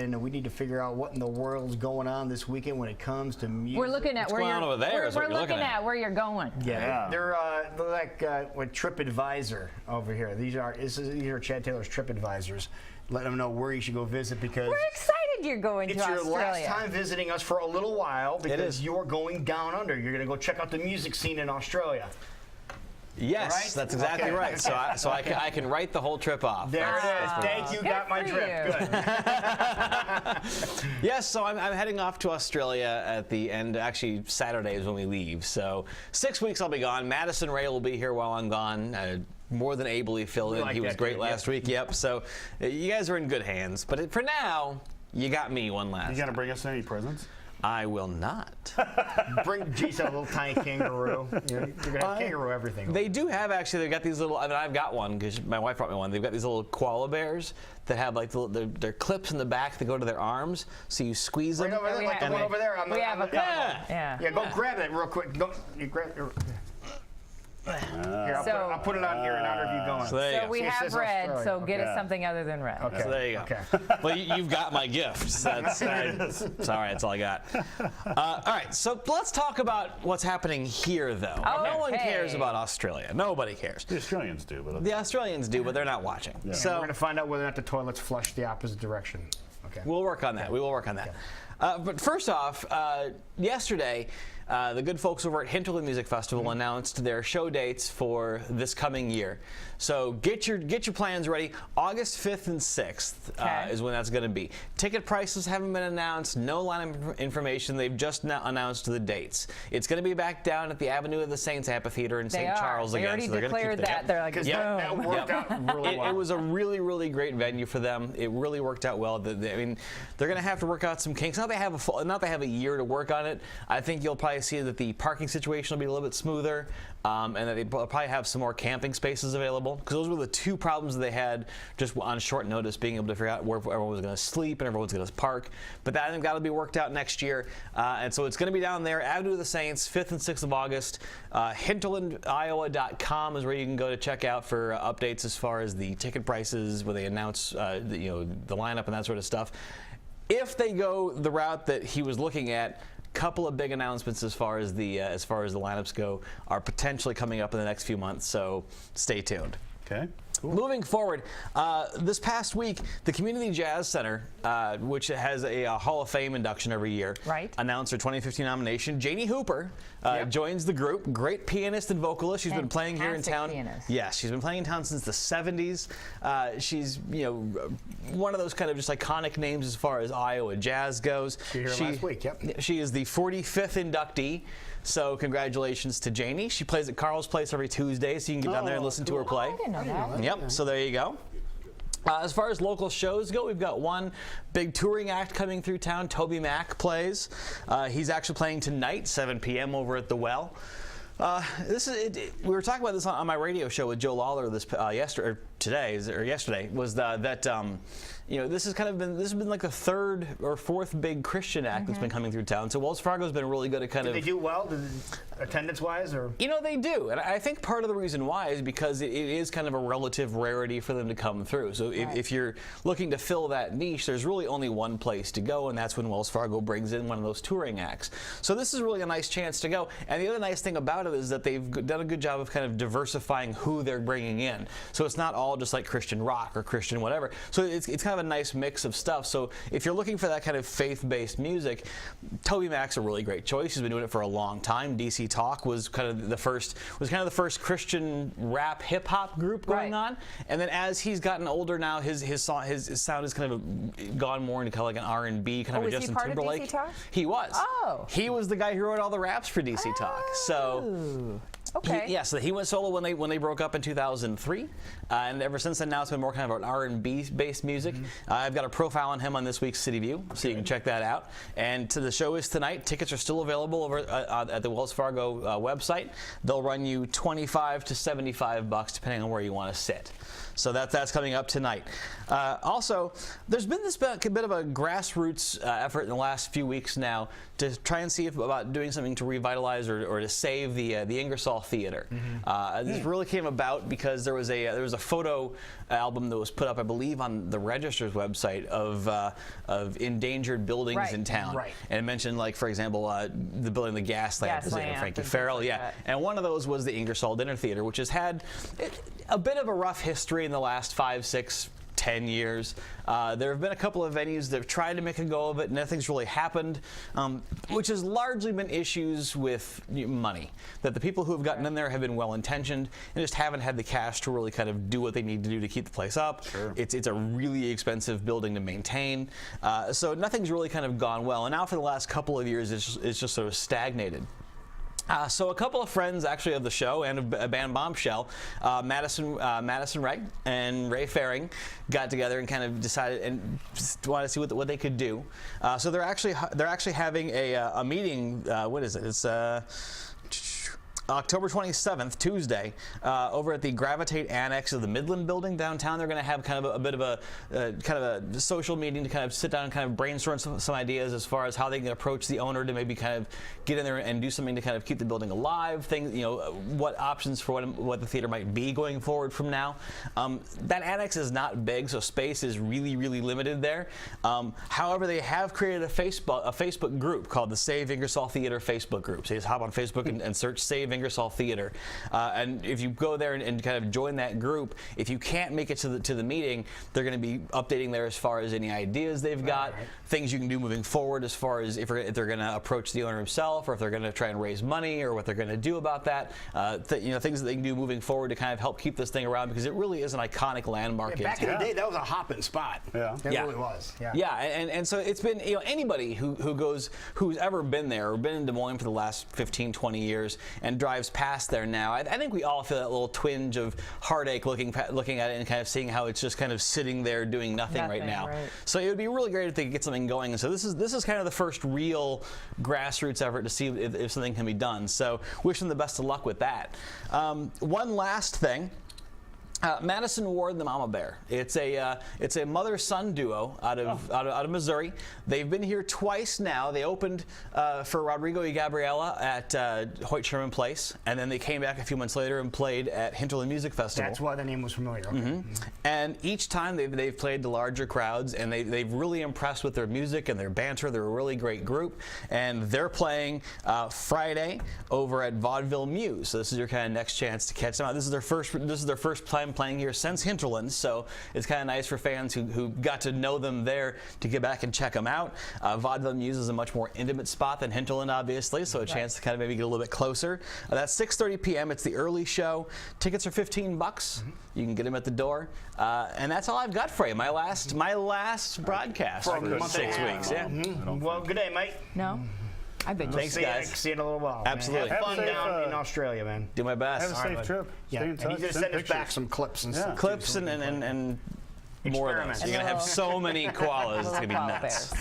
And we need to figure out what in the world's going on this weekend when it comes to music. We're looking at where you're over there. We're looking at where you're going. Yeah, they're like with TripAdvisor over here. These are Chad Taylor's TripAdvisors. Let them know where you should go visit because we're excited you're going to Australia. It's your last time visiting us for a little while because you're going down under. You're going to go check out the music scene in Australia. Yes, right? That's exactly right. So I can write the whole trip off. There it is. Thank you. Got my drift. Good. Yes, so I'm heading off to Australia at the end. Actually, Saturday is when we leave. So 6 weeks I'll be gone. Madison Ray will be here while I'm gone. More than ably filled in. He was great last week. Yep. So you guys are in good hands. But for now, you got me one last. You gonna bring us any presents? I will not. Bring Jason a little tiny kangaroo. You're gonna have kangaroo everything. They do have actually. They've got these little. I mean, I've got one because my wife brought me one. They've got these little koala bears that have like their clips in the back that go to their arms. So you squeeze them. Right over there, like the one over there. We have a couple. Yeah, go grab it real quick. Go, you grab it. Here, I'll put it on here in honor of you going. So we have red, so get us something other than red. Okay. So there you go. Okay. Well, you've got my gift. Sorry, that's all I got. All right, so let's talk about what's happening here, though. No one cares about Australia. Nobody cares. The Australians do. But the Australians do, but they're not watching. Yeah. So we're going to find out whether or not the toilets flush the opposite direction. Okay. We'll work on that. We will work on that. But first off, yesterday, the good folks over at Hinterland Music Festival announced their show dates for this coming year. So get your plans ready. August 5th and 6th is when that's going to be. Ticket prices haven't been announced. No line of information. They've just announced the dates. It's going to be back down at the Avenue of the Saints Amphitheater in St. Charles again. They already declared that. They're like, that worked out really well. It was a really, really great venue for them. It really worked out well. I mean, they're going to have to work out some kinks. Now they have a year to work on it. I think you'll probably see that the parking situation will be a little bit smoother, and that they probably have some more camping spaces available. Because those were the two problems that they had just on short notice, being able to figure out where everyone was going to sleep and everyone was going to park. But I think that'll be worked out next year. And so it's going to be down there, Avenue of the Saints, 5th and 6th of August. Hinterlandiowa.com is where you can go to check out for updates as far as the ticket prices, where they announce the lineup and that sort of stuff. If they go the route that he was looking at, couple of big announcements as far as the lineups go are potentially coming up in the next few months, so stay tuned. Okay. Cool. Moving forward, this past week, the Community Jazz Center, which has a Hall of Fame induction every year, announced her 2015 nomination. Janie Hooper joins the group. Great pianist and vocalist. She's been playing here in town. Pianist. Yes, she's been playing in town since the 70s. She's one of those kind of just iconic names as far as Iowa jazz goes. She was here last week. Yep. She is the 45th inductee. So congratulations to Janie. She plays at Carl's Place every Tuesday, so you can get down there and listen to her play. I didn't know that. Yep, so there you go. As far as local shows go, we've got one big touring act coming through town. Toby Mac plays. He's actually playing tonight, 7 p.m. over at the Well. We were talking about this on my radio show with Joe Lawler yesterday. This has been like the third or fourth big Christian act that's been coming through town. So Wells Fargo's been really good at kind of. Do they do well, attendance-wise, or? They do, and I think part of the reason why is because it is kind of a relative rarity for them to come through. So if you're looking to fill that niche, there's really only one place to go, and that's when Wells Fargo brings in one of those touring acts. So this is really a nice chance to go. And the other nice thing about it is that they've done a good job of kind of diversifying who they're bringing in. So it's not all just like Christian rock or Christian whatever. So it's kind of a nice mix of stuff. So if you're looking for that kind of faith-based music, Toby Mac's a really great choice. He's been doing it for a long time. DC Talk was kind of the first Christian rap hip hop group going on. And then as he's gotten older now, his sound has kind of gone more into kind of like an R&B kind of a Justin Timberlake. Was he part of DC Talk? He was. Oh. He was the guy who wrote all the raps for DC Talk. So. Okay. So he went solo when they broke up in 2003, and ever since then now it's been more kind of an R&B based music. I've got a profile on him on this week's City View, so you can check that out. And the show is tonight. Tickets are still available over at the Wells Fargo website. They'll run you $25 to $75 depending on where you want to sit. So that's coming up tonight. Also, there's been this bit of a grassroots effort in the last few weeks now to try and see about doing something to revitalize or to save the Ingersoll Theater. This really came about because there was a photo album that was put up, I believe, on the Register's website of endangered buildings in town, and it mentioned, like, for example, the building the gas lamp is in Frankie Farrell, and one of those was the Ingersoll Dinner Theater, which has had a bit of a rough history in the last 5, 6, 10 years. There have been a couple of venues that have tried to make a go of it. Nothing's really happened, which has largely been issues with money. That the people who have gotten in there have been well-intentioned and just haven't had the cash to really kind of do what they need to do to keep the place up. It's a really expensive building to maintain. So nothing's really kind of gone well. And now for the last couple of years, it's just sort of stagnated. So a couple of friends, actually, of the show and a band Bombshell, Madison Wright and Ray Faring, got together and kind of decided and wanted to see what they could do. So they're actually having a meeting. What is it? It's October 27th, Tuesday, over at the Gravitate Annex of the Midland Building downtown. They're going to have kind of a bit of a social meeting to kind of sit down and kind of brainstorm some ideas as far as how they can approach the owner to maybe kind of get in there and do something to kind of keep the building alive. Things, what options for what the theater might be going forward from now. That annex is not big, so space is really, really limited there. However, they have created a Facebook group called the Save Ingersoll Theater Facebook group. So you just hop on Facebook and search Save Ingersoll Theater, and if you go there and kind of join that group, if you can't make it to the meeting, they're going to be updating there as far as any ideas they've got, things you can do moving forward, as far as if they're going to approach the owner himself, or if they're going to try and raise money, or what they're going to do about that. Things that they can do moving forward to kind of help keep this thing around, because it really is an iconic landmark. Back in the day, that was a hopping spot. It really was. And so it's been, anybody who's ever been there or been in Des Moines for the last 15, 20 years and drives past there now, I think we all feel that little twinge of heartache looking at it and kind of seeing how it's just kind of sitting there doing nothing right now. So it would be really great if they could get something going. And so this is kind of the first real grassroots effort to see if something can be done. So wish them the best of luck with that. One last thing. Madison Ward and the Mama Bear. It's a mother-son duo out of Missouri. They've been here twice now. They opened for Rodrigo y Gabriela at Hoyt Sherman Place, and then they came back a few months later and played at Hinterland Music Festival. That's why the name was familiar. And each time they've played to larger crowds, and they've really impressed with their music and their banter. They're a really great group, and they're playing Friday over at Vaudeville Muse. So this is your kind of next chance to catch them out. This is their first time playing here since Hinterland, so it's kind of nice for fans who got to know them there to get back and check them out. Vaudeville Muse is a much more intimate spot than Hinterland, obviously, so a chance to kind of maybe get a little bit closer. That's 6:30 p.m. It's the early show. Tickets are $15. You can get them at the door, and that's all I've got for you. My last broadcast for 6 weeks. Well, good day, mate. No. I've been. Thanks, guys. See you in a little while. Absolutely. Have fun down in Australia, man. Do my best. Have a safe trip. Stay in touch. And you just send us back some clips and stuff. Clips and more of those. You're going to have so many koalas. It's going to be nuts.